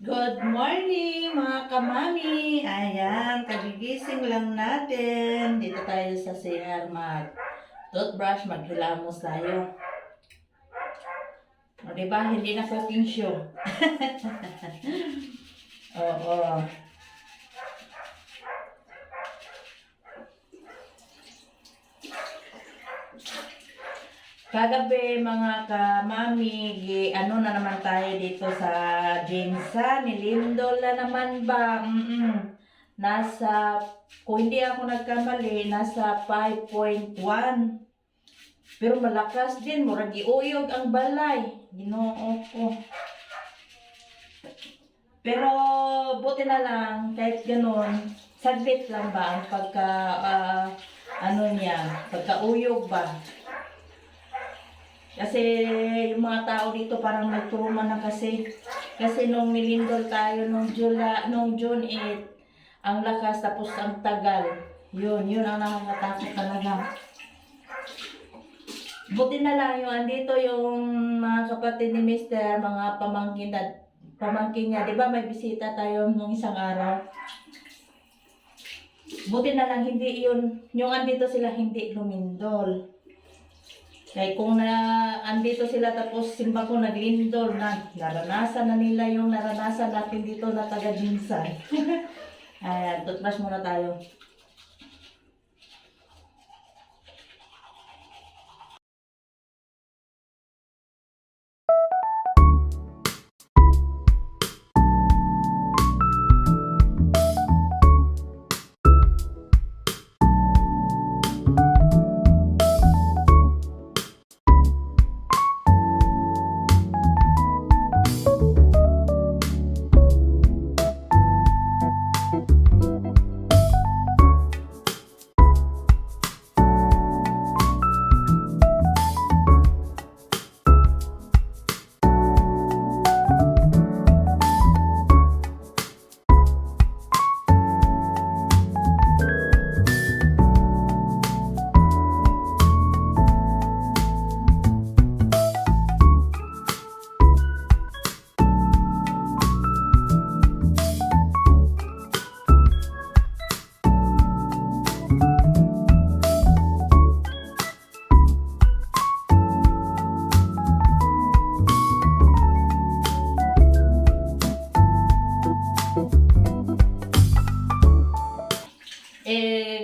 Good morning mga kamami! Ayan, kagigising lang natin. Dito tayo sa CR mag-toothbrush, maghilamos tayo. O diba, hindi na cooking show. Oo. Kagabi mga kamami, ano na naman tayo dito sa Jinsa, nilindol na naman ba? Nasa, kung hindi ako nagkamali, nasa 5.1. Pero malakas din, murag giuyog ang balay. Ginoo ko. Pero buti na lang, kahit ganun, saglit lang ba ang pagka, ano niya, pagkauyog ba? Kasi yung mga tao dito parang nagturuma na kasi. Kasi nung nilindol tayo nung June 8, ang lakas tapos ang tagal. Yun ang nakakatakot talaga. Buti na lang yung andito yung mga kapatid ni Mister, mga pamangkin niya. Di ba may bisita tayo nung isang araw? Buti na lang hindi yung andito sila hindi lumindol. Kaya kung andito sila tapos simba ko naglindol na, naranasan na nila yung naranasan natin dito na taga-Jinsan. Ayan, toothbrush muna tayo.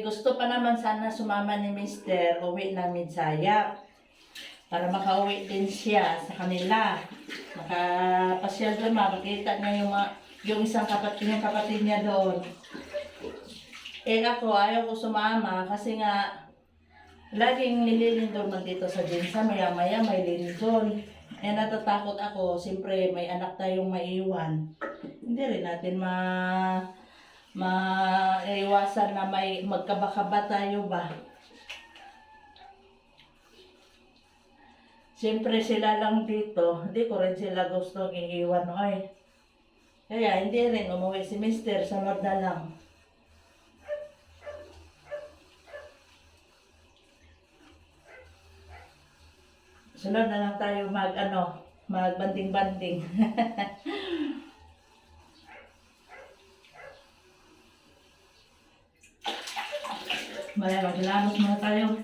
Gusto pa naman sana sumama ni Mister, uwi namin Saya. Para makauwi din siya sa kanila. Makapasyal doon, makakita niya yung isang kapatid niya doon. Ako, ayaw ko sumama kasi nga, laging nililindol man dito sa Jinsa, maya-maya may lindol. Natatakot ako, siyempre may anak tayong maiwan. Hindi rin natin maiwasan na may magkabakaba tayo ba. Siyempre sila lang dito, hindi ko rin sila gustong iiwan. Kaya hindi rin umuwi si Mister, sunod na lang. Sunod na lang tayo magbanding-banding. Maya, maglamos muna tayo.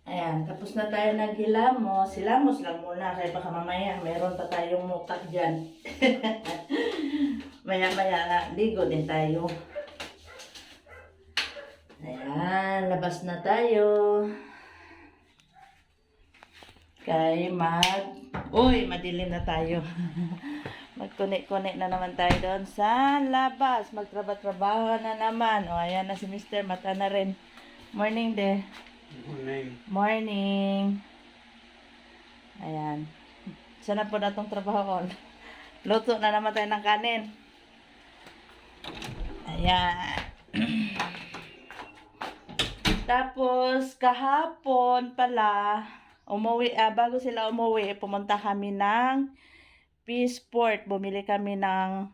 Ayan, tapos na tayo naghilamos. Hilamos lang muna kaya baka mamaya meron pa tayong muka dyan. Maya-maya na, ligo din tayo. Ayan, labas na tayo. Uy, madilim na tayo. Magkuni-kuni na naman tayo doon sa labas. Magtrabaho na naman. O, ayan na si Mr. Mata na rin. Morning, de. Morning. Morning. Ayan. Sana po na itong trabaho. Luto na naman tayo ng kanin. Ayan. Tapos, kahapon pala, bago sila umuwi, pumunta kami ng Peaceport. Bumili kami ng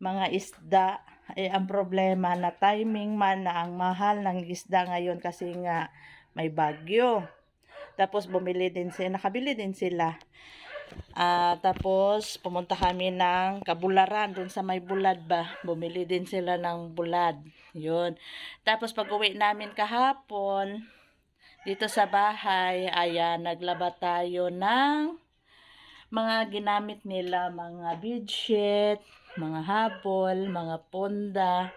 mga isda. Ang problema na timing man na ang mahal ng isda ngayon kasi nga may bagyo. Tapos nakabili din sila. Tapos pumunta kami ng Kabularan, dun sa may bulad ba. Bumili din sila ng bulad. Yun. Tapos pag uwi namin kahapon, dito sa bahay, ayan, naglaba tayo ng mga ginamit nila, mga bedsheet, mga habol, mga punda.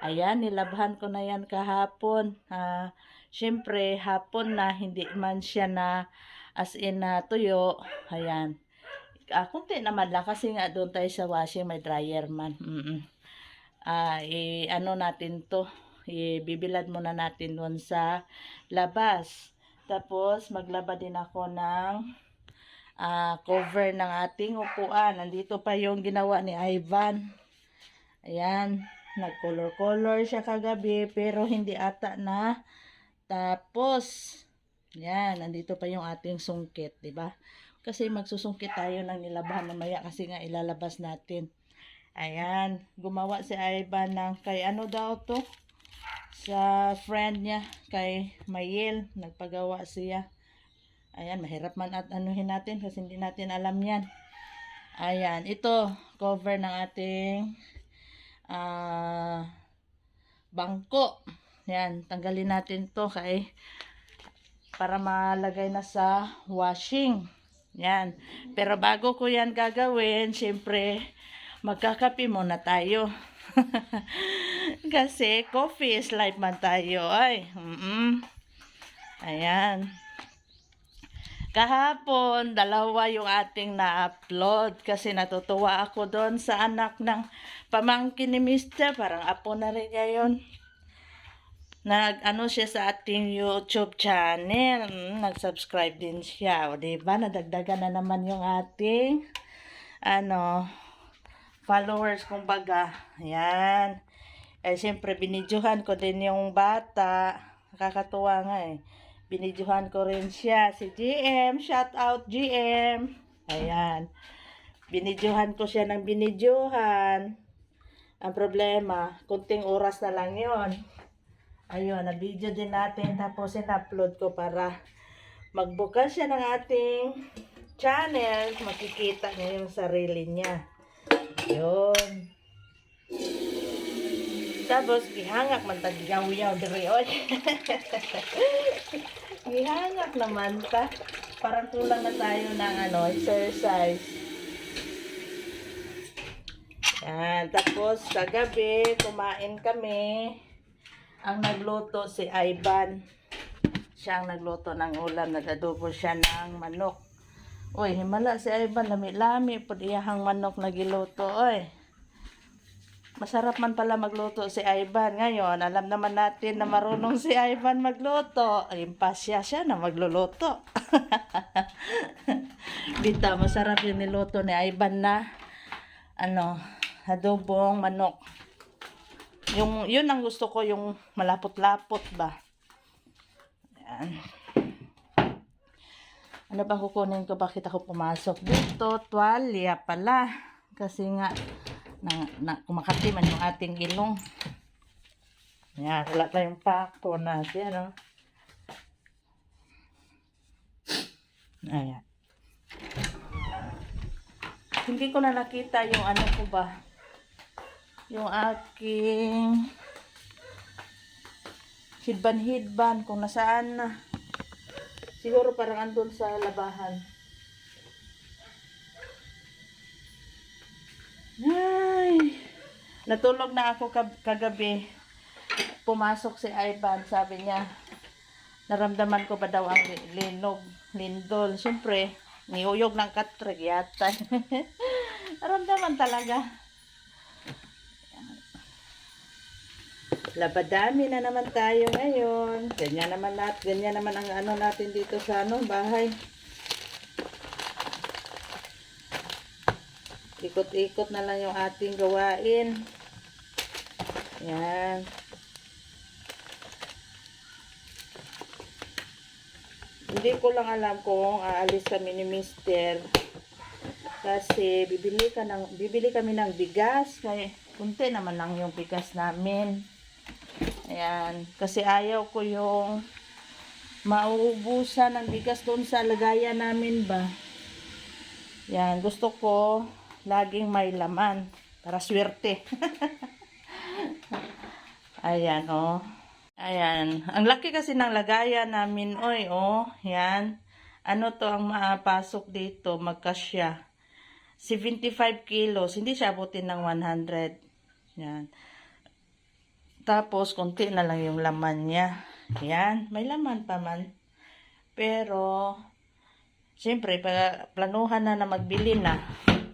Ayan, nilabhan ko na yan kahapon. Siyempre, hapon na, hindi man siya na as in na tuyo. Ayan. Kunti naman lang kasi nga doon tayo sa washing, may dryer man. Ano natin to, ibibilad muna natin doon sa labas. Tapos, maglaba din ako ng cover ng ating upuan. Nandito pa yung ginawa ni Ivan. Ayan, nag-color-color siya kagabi pero hindi ata na tapos. Ayan, nandito pa yung ating sungkit, di ba? Kasi magsusungkit tayo ng nilabahan mamaya kasi nga ilalabas natin. Ayan, gumawa si Ivan ng kay ano daw to? Sa friend niya, kay Mayel, nagpagawa siya. Ayan, mahirap man at anuhin natin kasi hindi natin alam yan. Ayan, ito, cover ng ating bangko. Ayan, tanggalin natin to para malagay na sa washing. Ayan, pero bago ko yan gagawin, syempre, magkakape muna tayo. Kasi coffee is life man tayo. Ayan. Kahapon, dalawa yung ating na-upload kasi natutuwa ako doon sa anak ng pamangkin ni Mr. Parang apo na rin niya yun. Siya sa ating YouTube channel. Nag-subscribe din siya. O diba, nadagdagan na naman yung ating followers kumbaga. Ayan. Siyempre, binidyohan ko din yung bata. Nakakatuwa nga binidyohan ko rin siya. Si GM, shout out GM. Ayan. Binidyohan ko siya ng binidyohan. Ang problema, kunting oras na lang yon. Ayun, na-video din natin. Tapos in-upload ko para magbukas siya ng ating channel. Makikita niya yung sarili niya. Yun. Tapos, gihangak man tag-yaw-yaw diri oy. Gihangak naman ta. Parang kulang na tayo ng exercise. Yan. Tapos, kagabi, kumain kami. Ang nagluto si Ivan. Siya ang nagluto ng ulam. Nag-adobo siya ng manok. Uy, himala si Ivan. Lami-lami po iyahang manok na giluto. Oy. Masarap man pala magluto si Ivan. Ngayon, alam naman natin na marunong si Ivan magluto. Impasya siya na magluluto. Bita, masarap yung niluto ni Ivan na adobong manok. Yun ang gusto ko, yung malapot-lapot ba. Ayan. Ano ba kukunin ko? Bakit ako pumasok dito? Tuwalya pala. Kasi nga, kumakati man yung ating ilong. Yan, wala tayong pako natin, Ayan. Hindi ko na nakita yung ko ba, yung aking hidban kung nasaan na. Siguro parang andun sa labahan. Ay, natulog na ako kagabi. pumasok si Ivan, sabi niya, naramdaman ko ba daw ang lindol. Siyempre, niyuyog ng katrig yata. Naramdaman talaga. Labadami na naman tayo ngayon. Ganyan naman ang ano natin dito sa bahay. Ikot-ikot na lang yung ating gawain. Yan. Hindi ko lang alam kung aalis kami ni Mister. Kasi bibili kami ng bigas. Kaya kunti naman lang yung bigas namin. Ayan. Kasi ayaw ko yung mauubusan ng bigas doon sa lagayan namin ba. Yan. Gusto ko laging may laman. Para swerte. Ayan, oh. Ayan. Ang laki kasi ng lagayan namin, oy, oh. Yan. Ano to ang mapasok dito? Magkasya. 75 kilos. Hindi siya abutin ng 100. Yan. Tapos, konti na lang yung laman niya. Yan. May laman pa man. Pero, siyempre, planuhan na magbili na.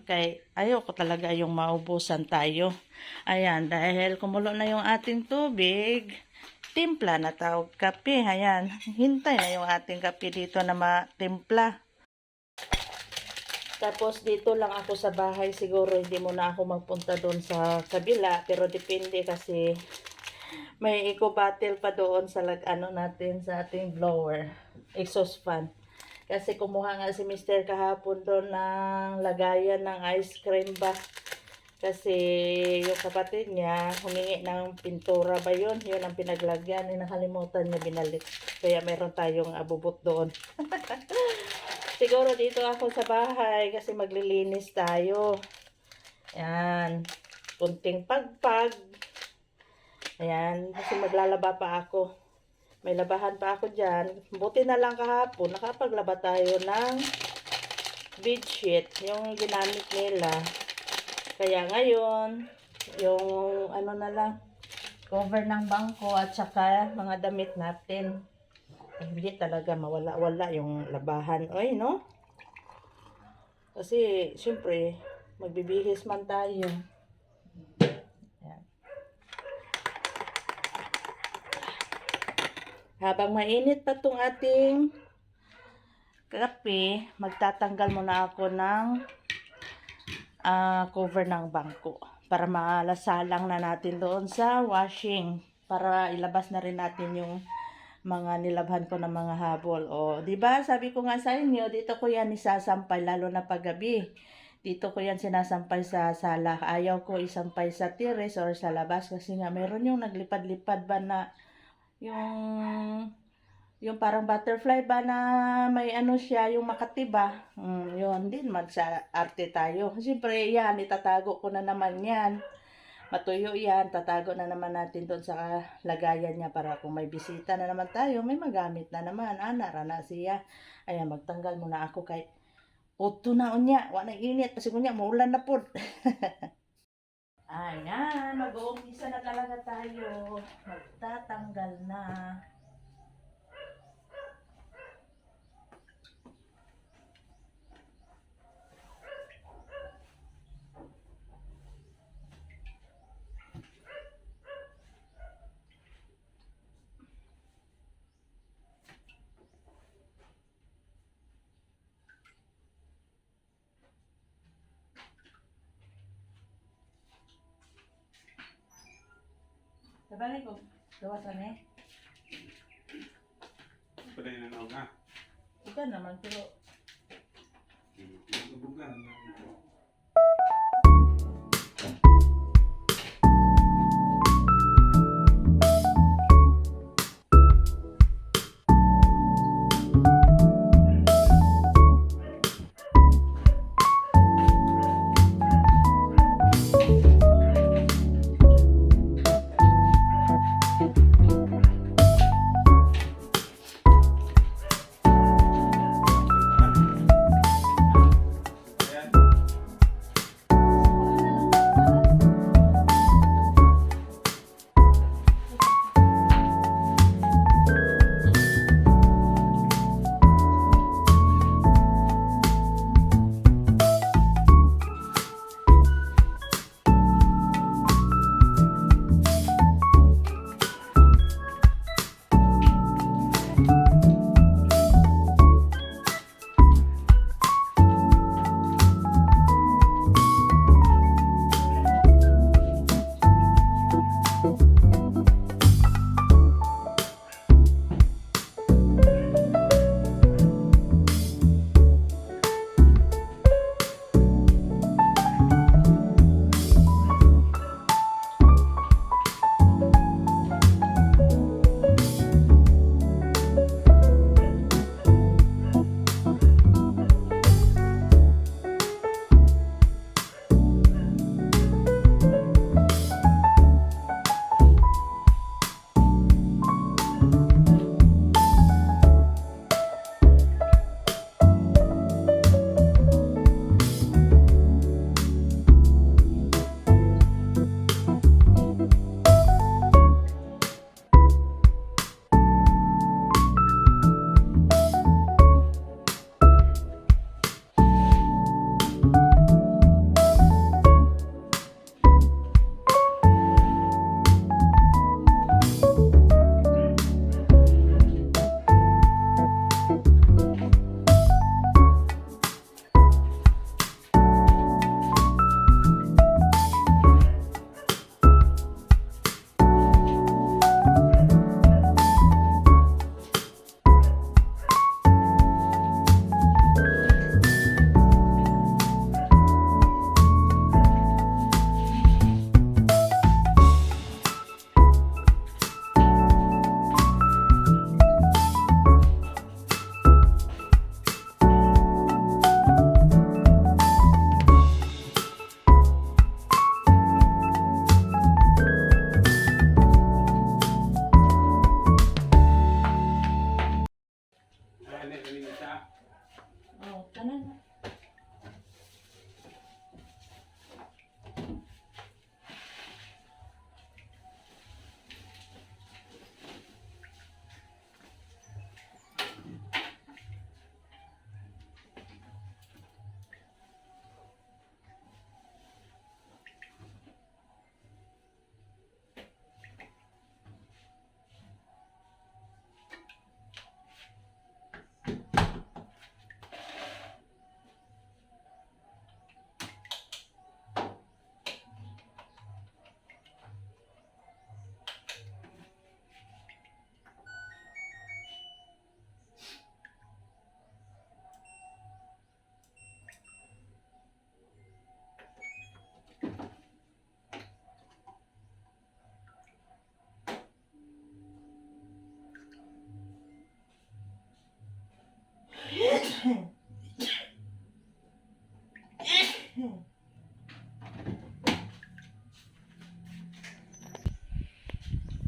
Kaya, ayoko talaga yung maubusan tayo. Ayan. Dahil kumulo na yung ating tubig, timpla na tawag kape. Ayan. Hintay na yung ating kape dito na matimpla. Tapos dito lang ako sa bahay. Siguro hindi muna ako magpunta doon sa kabila. Pero depende kasi may eco-bottle pa doon sa natin sa ating blower. Exhaust fan. Kasi kumuha nga si Mr. kahapon doon ng lagayan ng ice cream ba. Kasi yung kapatid niya, humingi ng pintura ba yun? Yun ang pinaglagyan. Nakalimutan niya binalik. Kaya meron tayong abubot doon. Siguro dito ako sa bahay kasi maglilinis tayo. Ayan. Kunting pagpag. Ayan. Kasi maglalaba pa ako. May labahan pa ako dyan. Buti na lang kahapon. Nakapaglaba tayo ng bedsheet. Yung ginamit nila. Kaya ngayon, yung na lang, cover ng bangko at saka mga damit natin. Hindi talaga mawala-wala yung labahan. Oy, no? Kasi, syempre, magbibihis man tayo. Ayan. Habang mainit pa tong ating kape, magtatanggal muna ako ng cover ng bangko para malasalang na natin doon sa washing para ilabas na rin natin yung mga nilabhan ko ng mga habol. O, di ba? Sabi ko nga sa inyo, dito ko yan isasampay lalo na paggabi. Dito ko yan sinasampay sa sala. Ayaw ko isampay sa terrace or sa labas kasi nga meron yung naglipad-lipad ba na yung parang butterfly ba na may siya, yung makatiba. Yun din, mag-arte tayo. Siyempre, yan, itatago ko na naman yan. Matuyo yan, tatago na naman natin doon sa lagayan niya para kung may bisita na naman tayo, may magamit na naman. Narana siya. Ayan, magtanggal muna ako kay uto na unya. Wala init, kasi kunya, maulan na po. Ayan, mag-uumpisa na talaga tayo. Magtatanggal na. Sabagay ko, gawasan Pwede na naon na. Bukan naman, pero Bukan. Ayan.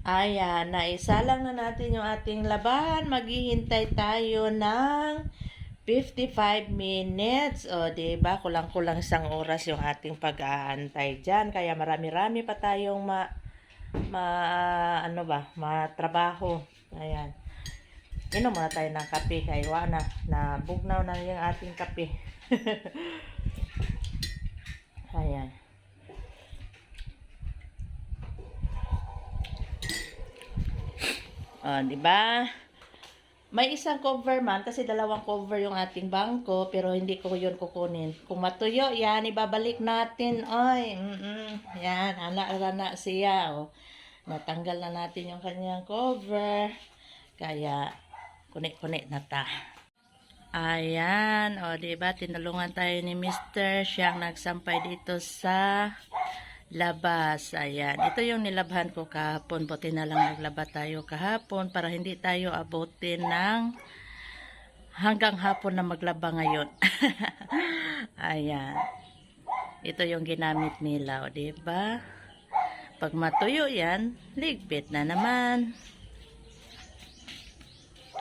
Ayan, naisalang na natin yung ating labahan. Maghihintay tayo ng 55 minutes. O, diba? Kulang-kulang isang oras yung ating pag-aantay dyan. Kaya marami-rami pa tayong matrabaho. Ayan. Inom muna tayo ng kape. Kaya nabugnaw na yung ating kape. Ayan. Di ba? May isang cover man kasi dalawang cover yung ating bangko pero hindi ko yun kukunin. Kung matuyo, yan ibabalik natin. Oy, yan, anak siya. Oh. Natanggal na natin yung kanyang cover. Kaya kunik-kunik na ta. Ayan, di ba? Tinulungan tayo ni Mr. Siyang nagsampay dito sa labas. Ayan. Ito yung nilabhan ko kahapon. Buti na lang naglaba tayo kahapon para hindi tayo abutin ng hanggang hapon na maglaba ngayon. Ayan. Ito yung ginamit nila. O, diba? Pag matuyo yan, ligpit na naman.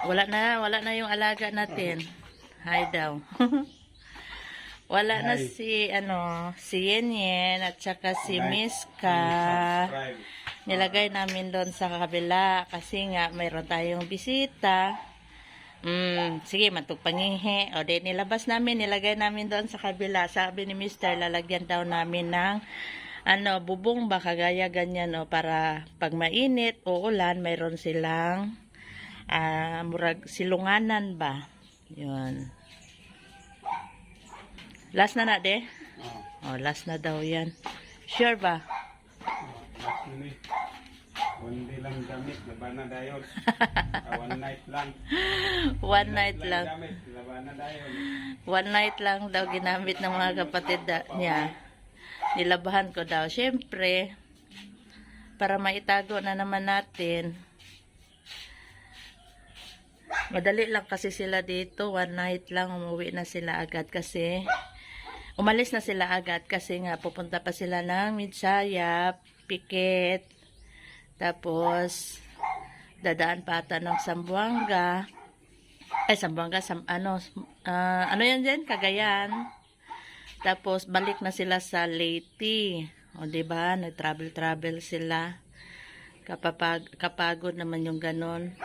Wala na yung alaga natin. Hi daw. Wala na si Yenyen at saka si Miska. Nilagay namin doon sa kabila kasi nga mayroon tayong bisita. Sige, matugpangihe. O, di nilabas namin, nilagay namin doon sa kabila. Sabi ni Mr. lalagyan daw namin ng bubong ba kagaya ganyan para pag mainit o ulan, mayroon silang murag silunganan ba. 'Yun. Last na de? Last na daw yan. Sure ba? Last na ni. One day lang gamit, laban na dayon. One night lang. One night lang. Gamit, laban na dayon. One night lang daw ginamit ng mga kapatid niya. Nilabahan ko daw. Siyempre, para maitago na naman natin. Madali lang kasi sila dito. One night lang, umuwi na sila agad kasi umalis na sila agad kasi nga pupunta pa sila ng Midsaya, Pikit, tapos dadaan pa ata ng Zamboanga. Ano yan dyan? Cagayan. Tapos balik na sila sa Leyte. O diba? Nag-travel sila. Kapagod naman yung ganon.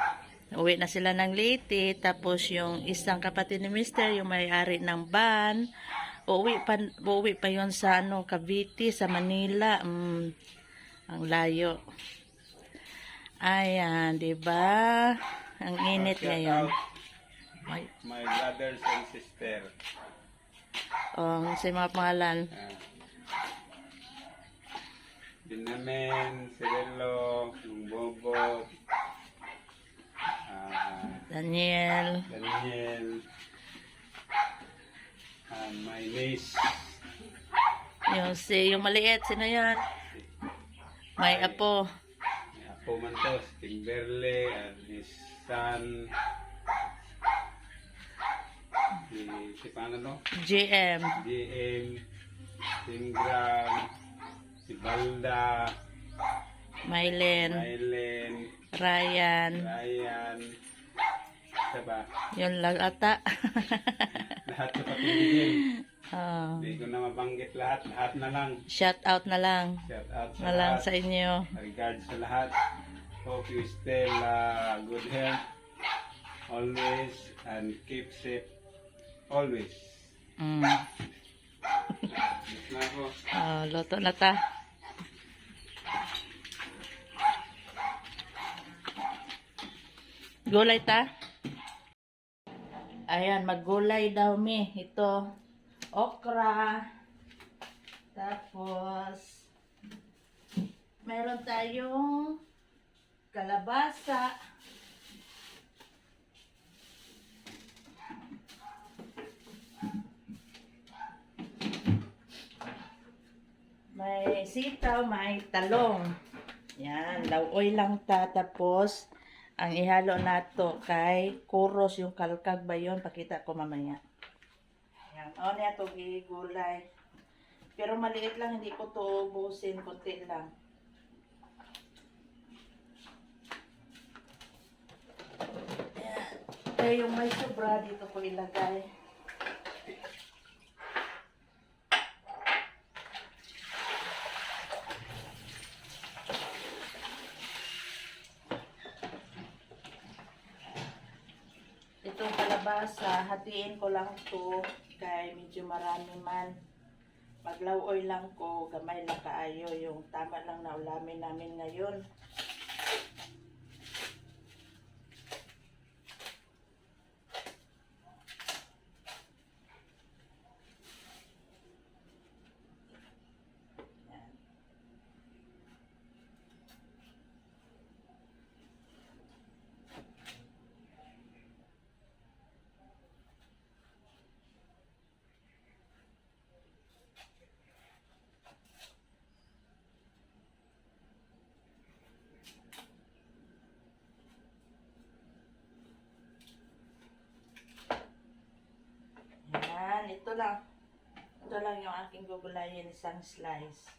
Uwi na sila ng Leyte. Tapos yung isang kapatid ni Mister, yung may-ari ng van, uuwi pa yun sa Cavite, sa Manila. Ang layo. Ayan, diba? Ang init ngayon. My brothers and sister. Sa mga pangalan. Dinamen, Cirilo, Bobo, Daniel. My niece. Yung maliit, sino yan? May apo. May apo man to, Timberley, and his son. Si paano no? GM. Tingram, si Balda, Mylen. Ryan. Diba? Yun lang ata. Lahat sa papiligin. Hindi ko na mabanggit lahat. Lahat na lang. Shout out na lang. Shout out sa Na lang lahat. sa inyo. Regards sa lahat. Hope you still good health. Always. And keep safe. Always. Yes na ako. Loto na ta. Gulay ta. Ayan, maggulay daw mi. Ito, okra. Tapos, meron tayong kalabasa. May sitaw, may talong. Yan, lauoy lang ta. Tapos, ang ihalo nato kay kuros yung kalkag ba yun? Pakita ko mamaya. Yan, o niya ito gulay. Pero maliit lang, hindi ko to ubusin, konti lang. Ayan. Kaya yung may sobra dito ko ilagay. Itong kalabasa, hatiin ko lang to kay medyo marami man. Maglaw-oy lang ko, gamay lang kaayo, yung tama lang na ulamin namin ngayon. Yan. Yan, ito lang. Ito lang yung aking gugulayin, isang slice.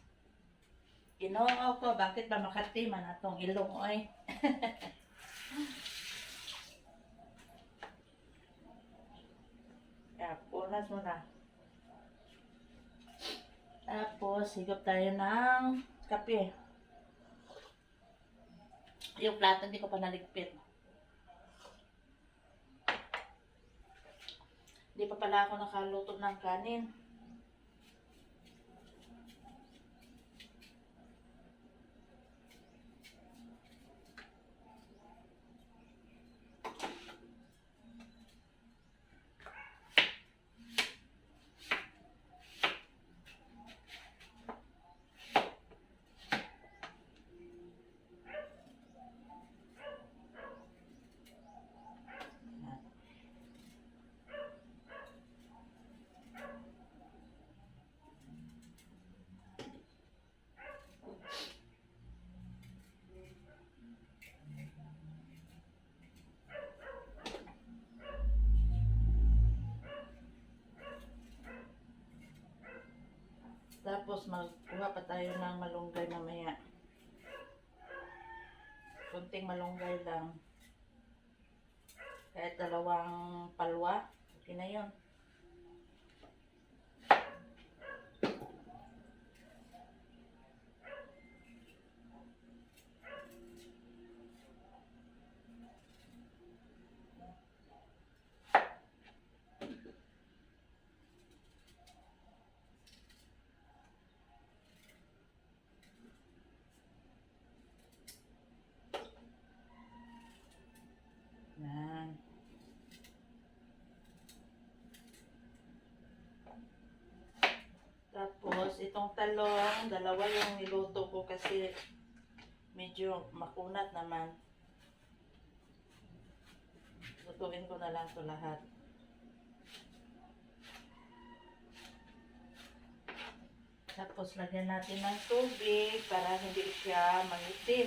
Ginoo ko, bakit ba Makati man atong ilong oy? Kaya, punas mo na. Tapos, higop tayo ng kape. Yung plato hindi ko pa naligpit. Hindi pa pala ako nakaluto ng kanin. Tapos magkuha pa tayo ng malunggay mamaya. Kunting malunggay lang. Kahit 2 palwa, okay na yun. Yan. Tapos, itong talong, 2 yung niluto ko kasi medyo makunat naman. Lutuin ko na lang ito lahat. Tapos, lagyan natin ng tubig para hindi siya mangitim.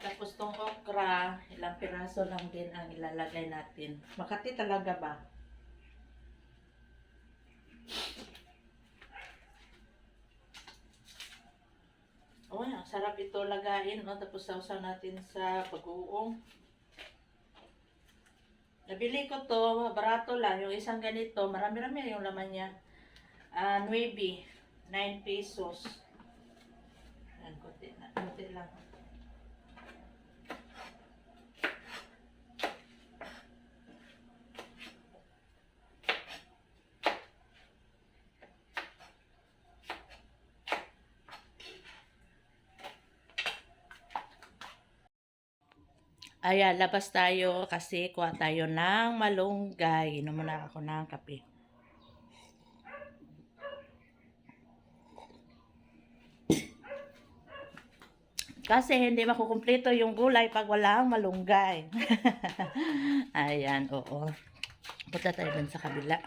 Tapos tong okra, ilang piraso lang din ang ilalagay natin. Makati talaga ba? Oh, ang sarap ito lagain, no? Tapos sausaw natin sa pag-uong. Nabili ko to, barato lang. Yung isang ganito, marami-rami yung laman niya. 9 pesos. Yan, konti lang. Ayan, labas tayo kasi kuha tayo ng malunggay. Inom muna ako ng kape. Kasi hindi makukumpleto yung gulay pag walang malunggay. Ayan, oo. Punta tayo dun sa kabila.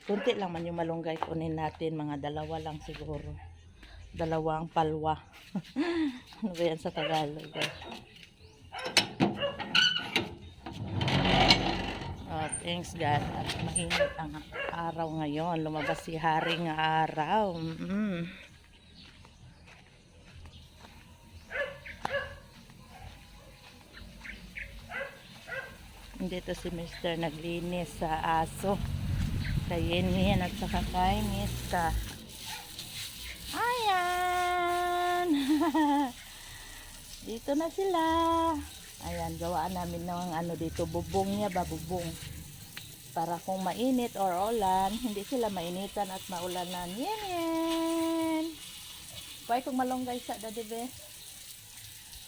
Kunti lang man yung malunggay. Kunin natin. Mga dalawa lang siguro. Dalawang palwa. Ano ba yan sa Tagalog? Oh, thanks God. At mainit ang araw ngayon. Lumabas si haring araw. Dito si Mr. naglinis sa aso. Kay Yenyen at saka kay Miska. Ayan! Dito na sila. Ayan, gawaan namin ng ano dito. Bubong niya ba? Bubong. Para kung mainit or ulan, hindi sila mainitan at maulanan. Yenyen! Pwede kung malunggay sa dadibe.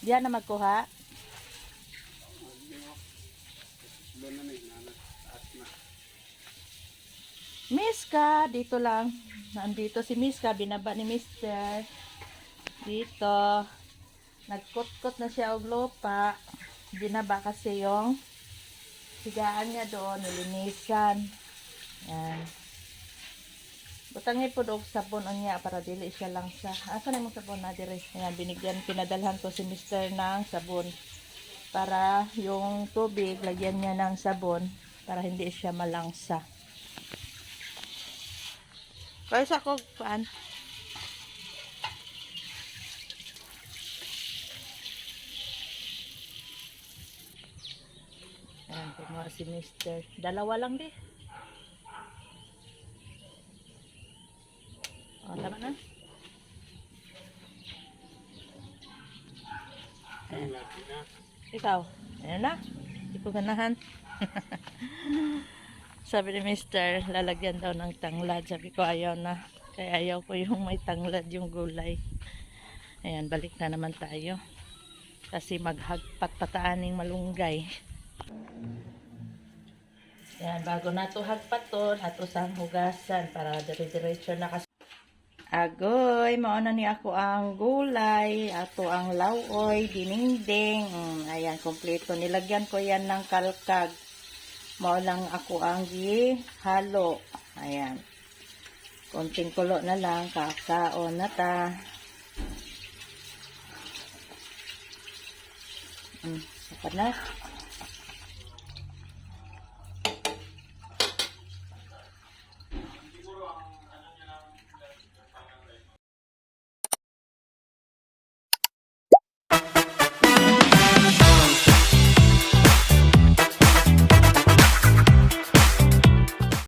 Diyan na magkuha. Doon na ni, taas na. Miska, dito lang. Nandito si Miska, binaba ni Mister. Dito. Nagkut-kut na siya og lupa. Binaba kasi yung higaan niya doon, nilinisan. Yan. Butangin po og sabon niya para dili siya lang sa. Asa na yung sabon na dire? Yan, binigyan, pinadalhan ko si Mister ng sabon. Para yung tubig, lagyan niya ng sabon para hindi siya malangsa. Kaya sa ko, paan? Ayan, kumuha si Mister. Dalawa lang di. O, tama na. Ang laki na. Ikaw, ayan na. Hindi ko ganahan. Sabi ni Mister, lalagyan daw ng tanglad. Sabi ko, ayaw na. Kaya ayaw ko yung may tanglad yung gulay. Ayan, balik na naman tayo. Kasi maghagpat pataaning malunggay. Ayan, bago na ito hagpat to, ato sang hugasan para dire-diretso na kasi. Agoy, mauna ni ako ang gulay, ato ang lauoy, dininding. Ayan, kompleto. Nilagyan ko yan ng kalkag. Maulang ako ang halo. Ayan. Konting kulo na lang, kakaon na ta. Sapat na.